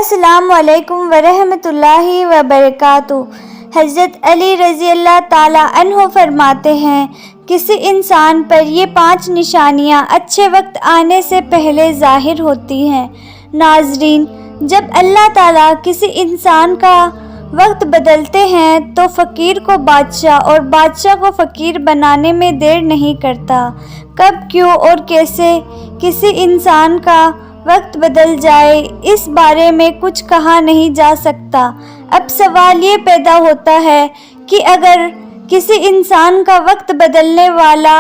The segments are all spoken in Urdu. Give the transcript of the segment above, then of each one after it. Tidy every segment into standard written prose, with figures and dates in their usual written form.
السلام علیکم ورحمۃ اللہ وبرکاتہ۔ حضرت علی رضی اللہ تعالیٰ عنہ فرماتے ہیں، کسی انسان پر یہ 5 نشانیاں اچھے وقت آنے سے پہلے ظاہر ہوتی ہیں۔ ناظرین، جب اللہ تعالیٰ کسی انسان کا وقت بدلتے ہیں تو فقیر کو بادشاہ اور بادشاہ کو فقیر بنانے میں دیر نہیں کرتا۔ کب، کیوں اور کیسے کسی انسان کا وقت بدل جائے، اس بارے میں کچھ کہا نہیں جا سکتا۔ اب سوال یہ پیدا ہوتا ہے کہ اگر کسی انسان کا وقت بدلنے والا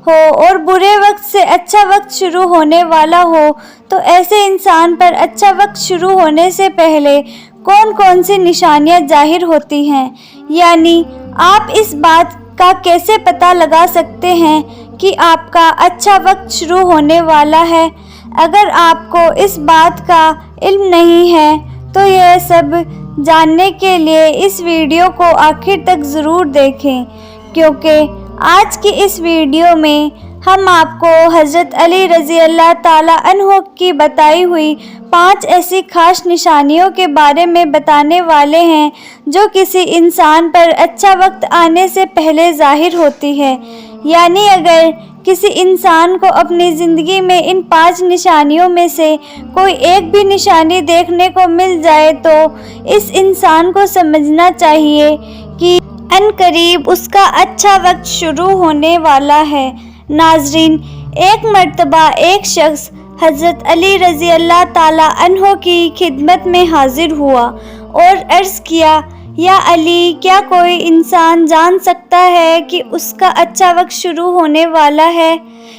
ہو اور برے وقت سے اچھا وقت شروع ہونے والا ہو تو ایسے انسان پر اچھا وقت شروع ہونے سے پہلے کون کون سی نشانیاں ظاہر ہوتی ہیں؟ یعنی آپ اس بات کا کیسے پتہ لگا سکتے ہیں کہ آپ کا اچھا وقت شروع ہونے والا ہے؟ اگر آپ کو اس بات کا علم نہیں ہے تو یہ سب جاننے کے لیے اس ویڈیو کو آخر تک ضرور دیکھیں، کیونکہ آج کی اس ویڈیو میں ہم آپ کو حضرت علی رضی اللہ تعالیٰ عنہ کی بتائی ہوئی 5 ایسی خاص نشانیوں کے بارے میں بتانے والے ہیں جو کسی انسان پر اچھا وقت آنے سے پہلے ظاہر ہوتی ہے۔ یعنی اگر کسی انسان کو اپنی زندگی میں ان 5 نشانیوں میں سے کوئی ایک بھی نشانی دیکھنے کو مل جائے تو اس انسان کو سمجھنا چاہیے کہ عنقریب اس کا اچھا وقت شروع ہونے والا ہے۔ ناظرین، ایک مرتبہ ایک شخص حضرت علی رضی اللہ تعالیٰ عنہ کی خدمت میں حاضر ہوا اور عرض کیا، یا علی، کیا کوئی انسان جان سکتا ہے کہ اس کا اچھا وقت شروع ہونے والا ہے؟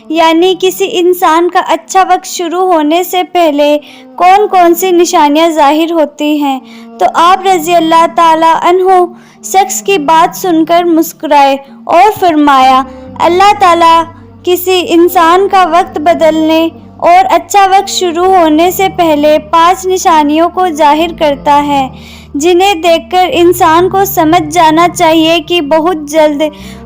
یعنی کسی انسان کا اچھا وقت شروع ہونے سے پہلے کون کون سی نشانیاں ظاہر ہوتی ہیں؟ تو آپ رضی اللہ تعالیٰ عنہ شخص کی بات سن کر مسکرائے اور فرمایا، اللہ تعالیٰ کسی انسان کا وقت بدلنے اور اچھا وقت شروع ہونے سے پہلے 5 نشانیوں کو ظاہر کرتا ہے، جنہیں دیکھ کر انسان کو سمجھ جانا چاہیے کہ بہت جلد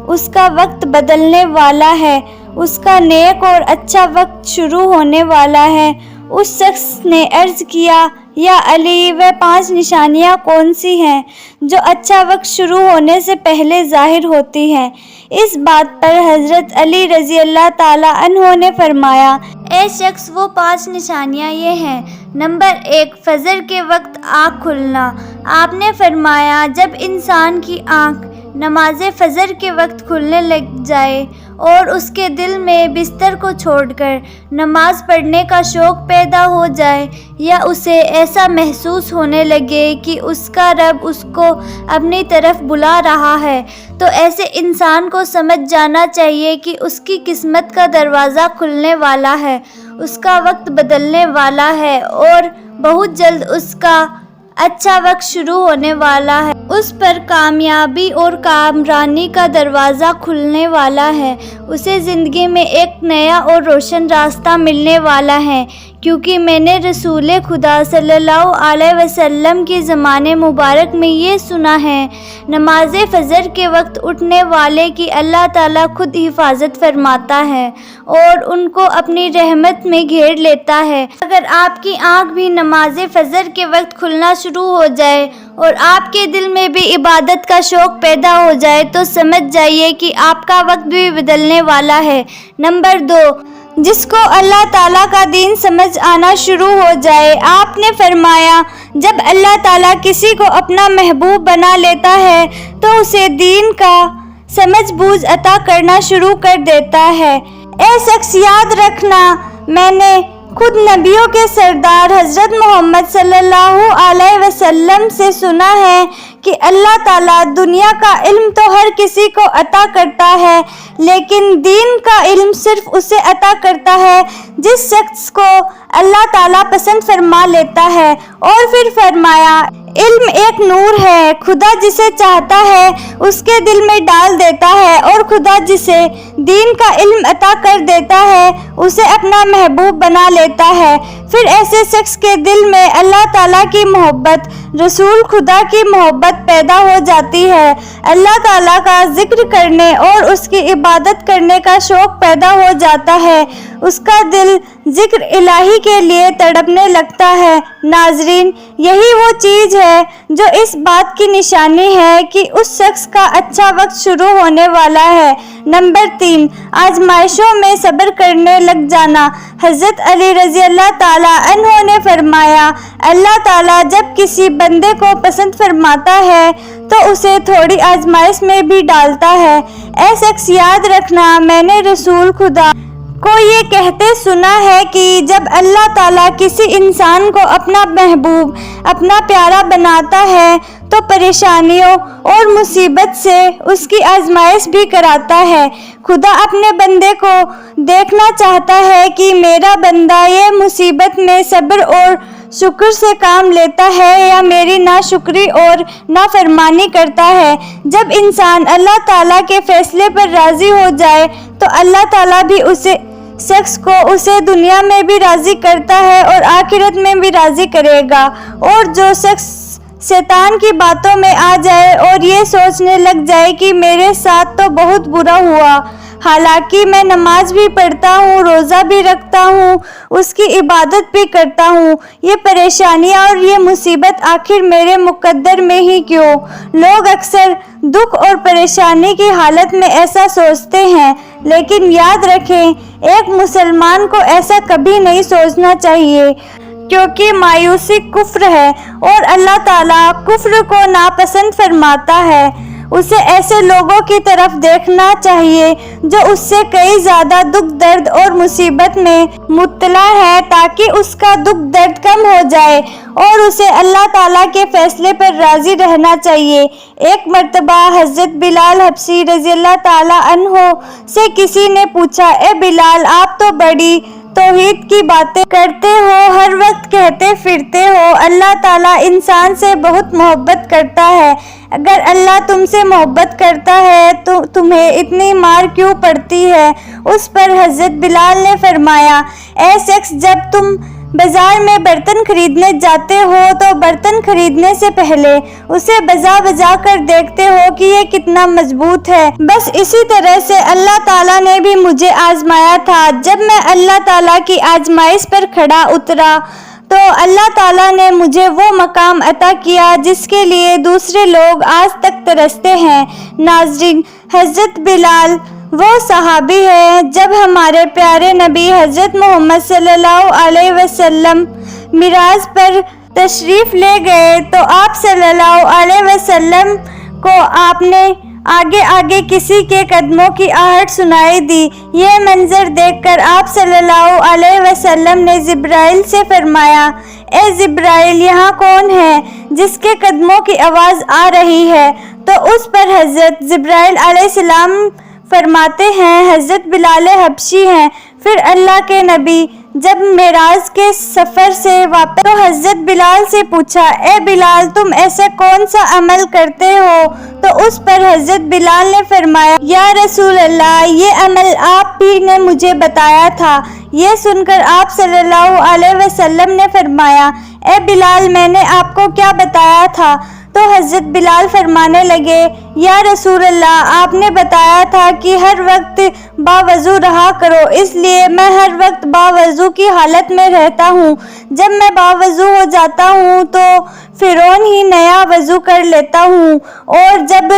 اس کا وقت بدلنے والا ہے، اس کا نیک اور اچھا وقت شروع ہونے والا ہے۔ اس شخص نے عرض کیا، یا علی، وہ 5 نشانیاں کون سی ہیں جو اچھا وقت شروع ہونے سے پہلے ظاہر ہوتی ہیں؟ اس بات پر حضرت علی رضی اللہ تعالیٰ عنہ نے فرمایا، اے شخص، وہ 5 نشانیاں یہ ہیں۔ نمبر 1، فجر کے وقت آنکھ کھلنا۔ آپ نے فرمایا، جب انسان کی آنکھ نماز فجر کے وقت کھلنے لگ جائے اور اس کے دل میں بستر کو چھوڑ کر نماز پڑھنے کا شوق پیدا ہو جائے، یا اسے ایسا محسوس ہونے لگے کہ اس کا رب اس کو اپنی طرف بلا رہا ہے، تو ایسے انسان کو سمجھ جانا چاہیے کہ اس کی قسمت کا دروازہ کھلنے والا ہے، اس کا وقت بدلنے والا ہے اور بہت جلد اس کا اچھا وقت شروع ہونے والا ہے، اس پر کامیابی اور کامرانی کا دروازہ کھلنے والا ہے، اسے زندگی میں ایک نیا اور روشن راستہ ملنے والا ہے۔ کیونکہ میں نے رسول خدا صلی اللہ علیہ وسلم کی زمانے مبارک میں یہ سنا ہے، نماز فجر کے وقت اٹھنے والے کی اللہ تعالیٰ خود حفاظت فرماتا ہے اور ان کو اپنی رحمت میں گھیر لیتا ہے۔ اگر آپ کی آنکھ بھی نماز فجر کے وقت کھلنا شروع ہو جائے اور آپ کے دل میں بھی عبادت کا شوق پیدا ہو جائے تو سمجھ جائیے کہ آپ کا وقت بھی بدلنے والا ہے۔ نمبر 2، جس کو اللہ تعالیٰ کا دین سمجھ آنا شروع ہو جائے۔ آپ نے فرمایا، جب اللہ تعالیٰ کسی کو اپنا محبوب بنا لیتا ہے تو اسے دین کا سمجھ بوجھ عطا کرنا شروع کر دیتا ہے۔ اے شخص، یاد رکھنا، میں نے خود نبیوں کے سردار حضرت محمد صلی اللہ علیہ وسلم سے سنا ہے کہ اللہ تعالیٰ دنیا کا علم تو ہر کسی کو عطا کرتا ہے، لیکن دین کا علم صرف اسے عطا کرتا ہے جس شخص کو اللہ تعالیٰ پسند فرما لیتا ہے۔ اور پھر فرمایا، علم ایک نور ہے، خدا جسے چاہتا ہے اس کے دل میں ڈال دیتا ہے، اور خدا جسے دین کا علم عطا کر دیتا ہے اسے اپنا محبوب بنا لیتا ہے۔ پھر ایسے شخص کے دل میں اللہ تعالیٰ کی محبت، رسول خدا کی محبت پیدا ہو جاتی ہے، اللہ تعالیٰ کا ذکر کرنے اور اس کی عبادت کرنے کا شوق پیدا ہو جاتا ہے، اس کا دل ذکر الہی کے لیے تڑپنے لگتا ہے۔ ناظرین، یہی وہ چیز ہے جو اس بات کی نشانی ہے کہ اس شخص کا اچھا وقت شروع ہونے والا ہے۔ نمبر 3، آزمائشوں میں صبر کرنے لگ جانا۔ حضرت علی رضی اللہ تعالیٰ عنہ نے فرمایا، اللہ تعالیٰ جب کسی بندے کو پسند فرماتا ہے تو اسے تھوڑی آزمائش میں بھی ڈالتا ہے۔ اے شخص، یاد رکھنا، میں نے رسول خدا کو یہ کہتے سنا ہے کہ جب اللہ تعالیٰ کسی انسان کو اپنا محبوب، اپنا پیارا بناتا ہے تو پریشانیوں اور مصیبت سے اس کی آزمائش بھی کراتا ہے۔ خدا اپنے بندے کو دیکھنا چاہتا ہے کہ میرا بندہ یہ مصیبت میں صبر اور شکر سے کام لیتا ہے یا میری ناشکری اور نافرمانی کرتا ہے۔ جب انسان اللہ تعالیٰ کے فیصلے پر راضی ہو جائے تو اللہ تعالیٰ بھی شخص کو اسے دنیا میں بھی راضی کرتا ہے اور آخرت میں بھی راضی کرے گا۔ اور جو شخص شیطان کی باتوں میں آ جائے اور یہ سوچنے لگ جائے کہ میرے ساتھ تو بہت برا ہوا، حالانکہ میں نماز بھی پڑھتا ہوں، روزہ بھی رکھتا ہوں، اس کی عبادت بھی کرتا ہوں، یہ پریشانیاں اور یہ مصیبت آخر میرے مقدر میں ہی کیوں؟ لوگ اکثر دکھ اور پریشانی کی حالت میں ایسا سوچتے ہیں، لیکن یاد رکھیں، ایک مسلمان کو ایسا کبھی نہیں سوچنا چاہیے، کیونکہ مایوسی کفر ہے اور اللہ تعالیٰ کفر کو ناپسند فرماتا ہے۔ اسے ایسے لوگوں کی طرف دیکھنا چاہیے جو اس سے کئی زیادہ دکھ درد اور مصیبت میں مبتلا ہے، تاکہ اس کا دکھ درد کم ہو جائے اور اسے اللہ تعالیٰ کے فیصلے پر راضی رہنا چاہیے۔ ایک مرتبہ حضرت بلال حبشی رضی اللہ تعالیٰ عنہ سے کسی نے پوچھا، اے بلال، آپ تو بڑی توحید کی باتیں کرتے ہو، ہر وقت کہتے پھرتے ہو اللہ تعالیٰ انسان سے بہت محبت کرتا ہے، اگر اللہ تم سے محبت کرتا ہے تو تمہیں اتنی مار کیوں پڑتی ہے؟ اس پر حضرت بلال نے فرمایا، اے شخص، جب تم بازار میں برتن خریدنے جاتے ہو تو برتن خریدنے سے پہلے اسے بجا کر دیکھتے ہو کہ یہ کتنا مضبوط ہے۔ بس اسی طرح سے اللہ تعالیٰ نے بھی مجھے آزمایا تھا۔ جب میں اللہ تعالیٰ کی آزمائش پر کھڑا اترا تو اللہ تعالیٰ نے مجھے وہ مقام عطا کیا جس کے لیے دوسرے لوگ آج تک ترستے ہیں۔ ناظرین، حضرت بلال وہ صحابی ہے جب ہمارے پیارے نبی حضرت محمد صلی اللہ علیہ وسلم معراج پر تشریف لے گئے تو آپ صلی اللہ علیہ وسلم کو آپ نے آگے آگے کسی کے قدموں کی آہٹ سنائی دی۔ یہ منظر دیکھ کر آپ صلی اللہ علیہ وسلم نے جبرائیل سے فرمایا، اے جبرائیل، یہاں کون ہے جس کے قدموں کی آواز آ رہی ہے؟ تو اس پر حضرت جبرائیل علیہ السلام فرماتے ہیں، حضرت بلال حبشی ہیں۔ پھر اللہ کے نبی جب معراج کے سفر سے واپس تو حضرت بلال سے پوچھا، اے بلال، تم ایسا کون سا عمل کرتے ہو؟ تو اس پر حضرت بلال نے فرمایا، یا رسول اللہ، یہ عمل آپ ہی نے مجھے بتایا تھا۔ یہ سن کر آپ صلی اللہ علیہ وسلم نے فرمایا، اے بلال، میں نے آپ کو کیا بتایا تھا؟ تو حضرت بلال فرمانے لگے، یا رسول اللہ، آپ نے بتایا تھا کہ ہر وقت باوضو رہا کرو، اس لیے میں ہر وقت باوضو کی حالت میں رہتا ہوں۔ جب میں باوضو ہو جاتا ہوں تو فوراً ہی نیا وضو کر لیتا ہوں، اور جب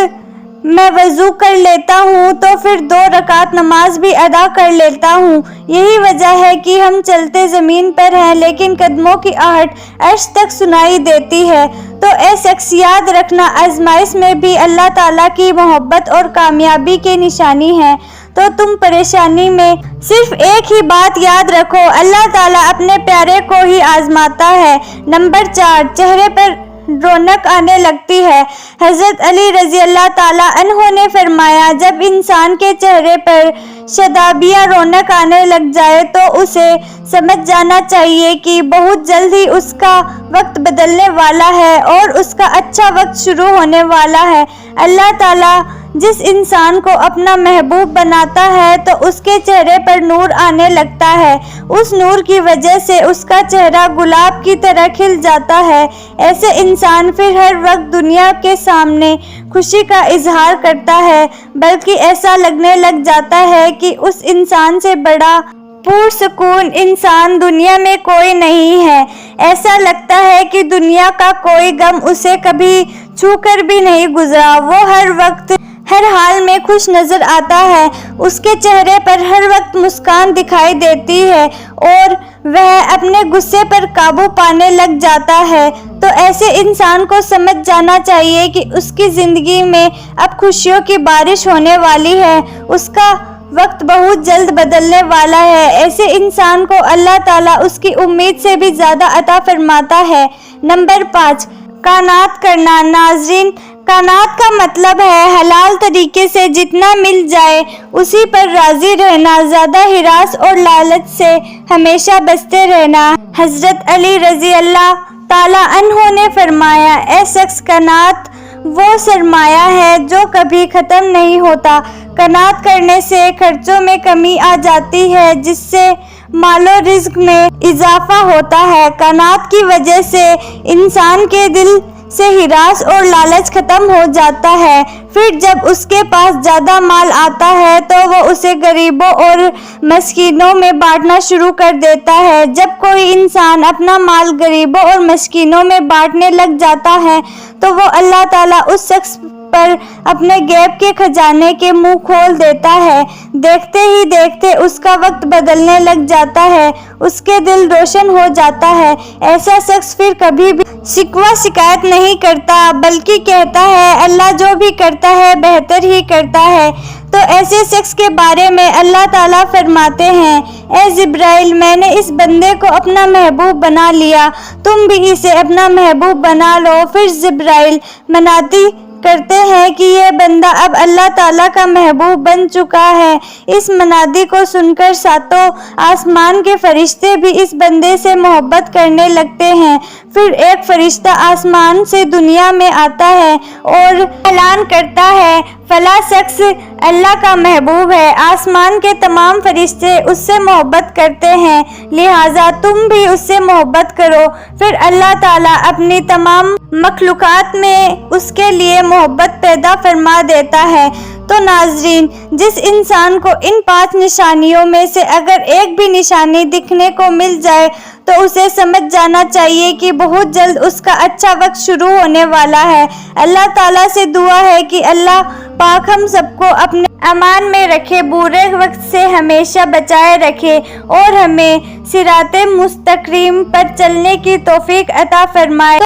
میں وضو کر لیتا ہوں تو پھر 2 رکعت نماز بھی ادا کر لیتا ہوں۔ یہی وجہ ہے کہ ہم چلتے زمین پر ہیں لیکن قدموں کی آہٹ عرش تک سنائی دیتی ہے۔ تو اے شخص، یاد رکھنا، آزمائش میں بھی اللہ تعالیٰ کی محبت اور کامیابی کی نشانی ہے۔ تو تم پریشانی میں صرف ایک ہی بات یاد رکھو، اللہ تعالیٰ اپنے پیارے کو ہی آزماتا ہے۔ نمبر 4، چہرے پر رونق آنے لگتی ہے۔ حضرت علی رضی اللہ تعالیٰ عنہ نے فرمایا، جب انسان کے چہرے پر شادابیہ رونق آنے لگ جائے تو اسے سمجھ جانا چاہیے کہ بہت جلد ہی اس کا وقت بدلنے والا ہے اور اس کا اچھا وقت شروع ہونے والا ہے۔ اللہ تعالیٰ جس انسان کو اپنا محبوب بناتا ہے تو اس کے چہرے پر نور آنے لگتا ہے، اس نور کی وجہ سے اس کا چہرہ گلاب کی طرح کھل جاتا ہے۔ ایسے انسان پھر ہر وقت دنیا کے سامنے خوشی کا اظہار کرتا ہے، بلکہ ایسا لگنے لگ جاتا ہے کہ اس انسان سے بڑا پرسکون انسان دنیا میں کوئی نہیں ہے۔ ایسا لگتا ہے کہ دنیا کا کوئی غم اسے کبھی چھو کر بھی نہیں گزرا۔ وہ ہر وقت ہر حال میں خوش نظر آتا ہے، اس کے چہرے پر ہر وقت مسکان دکھائی دیتی ہے اور وہ اپنے غصے پر قابو پانے لگ جاتا ہے۔ تو ایسے انسان کو سمجھ جانا چاہیے کہ اس کی زندگی میں اب خوشیوں کی بارش ہونے والی ہے، اس کا وقت بہت جلد بدلنے والا ہے۔ ایسے انسان کو اللہ تعالیٰ اس کی امید سے بھی زیادہ عطا فرماتا ہے۔ نمبر 5، قناعت کرنا۔ ناظرین، قناعت کا مطلب ہے حلال طریقے سے جتنا مل جائے اسی پر راضی رہنا، زیادہ ہراس اور لالچ سے ہمیشہ بچتے رہنا۔ حضرت علی رضی اللہ تعالیٰ عنہ نے فرمایا، اے شخص، قناعت وہ سرمایہ ہے جو کبھی ختم نہیں ہوتا۔ قناعت کرنے سے خرچوں میں کمی آ جاتی ہے، جس سے مال و رزق میں اضافہ ہوتا ہے۔ قناعت کی وجہ سے انسان کے دل سے ہراس اور لالچ ختم ہو جاتا ہے۔ پھر جب اس کے پاس زیادہ مال آتا ہے تو وہ اسے غریبوں اور مسکینوں میں بانٹنا شروع کر دیتا ہے۔ جب کوئی انسان اپنا مال غریبوں اور مسکینوں میں بانٹنے لگ جاتا ہے تو وہ اللہ تعالیٰ اس شخص پر اپنے غیب کے خزانے کے منہ کھول دیتا ہے۔ دیکھتے ہی دیکھتے اس کا وقت بدلنے لگ جاتا ہے، اس کے دل روشن ہو جاتا ہے۔ ایسا شخص پھر کبھی بھی شکوہ شکایت نہیں کرتا، بلکہ کہتا ہے اللہ جو بھی کرتا ہے بہتر ہی کرتا ہے۔ تو ایسے شخص کے بارے میں اللہ تعالیٰ فرماتے ہیں، اے جبرائیل، میں نے اس بندے کو اپنا محبوب بنا لیا، تم بھی اسے اپنا محبوب بنا لو۔ پھر جبرائیل منادی کرتے ہیں کہ یہ بندہ اب اللہ تعالیٰ کا محبوب بن چکا ہے۔ اس منادی کو سن کر ساتوں آسمان کے فرشتے بھی اس بندے سے محبت کرنے لگتے ہیں۔ پھر ایک فرشتہ آسمان سے دنیا میں آتا ہے اور اعلان کرتا ہے، فلاں شخص اللہ کا محبوب ہے، آسمان کے تمام فرشتے اس سے محبت کرتے ہیں، لہٰذا تم بھی اس سے محبت کرو۔ پھر اللہ تعالیٰ اپنی تمام مخلوقات میں اس کے لیے محبت پیدا فرما دیتا ہے۔ تو ناظرین، جس انسان کو ان 5 نشانیوں میں سے اگر ایک بھی نشانی دکھنے کو مل جائے تو اسے سمجھ جانا چاہیے کہ بہت جلد اس کا اچھا وقت شروع ہونے والا ہے۔ اللہ تعالیٰ سے دعا ہے کہ اللہ پاک ہم سب کو اپنے امان میں رکھے، برے وقت سے ہمیشہ بچائے رکھے اور ہمیں صراط مستقیم پر چلنے کی توفیق عطا فرمائے۔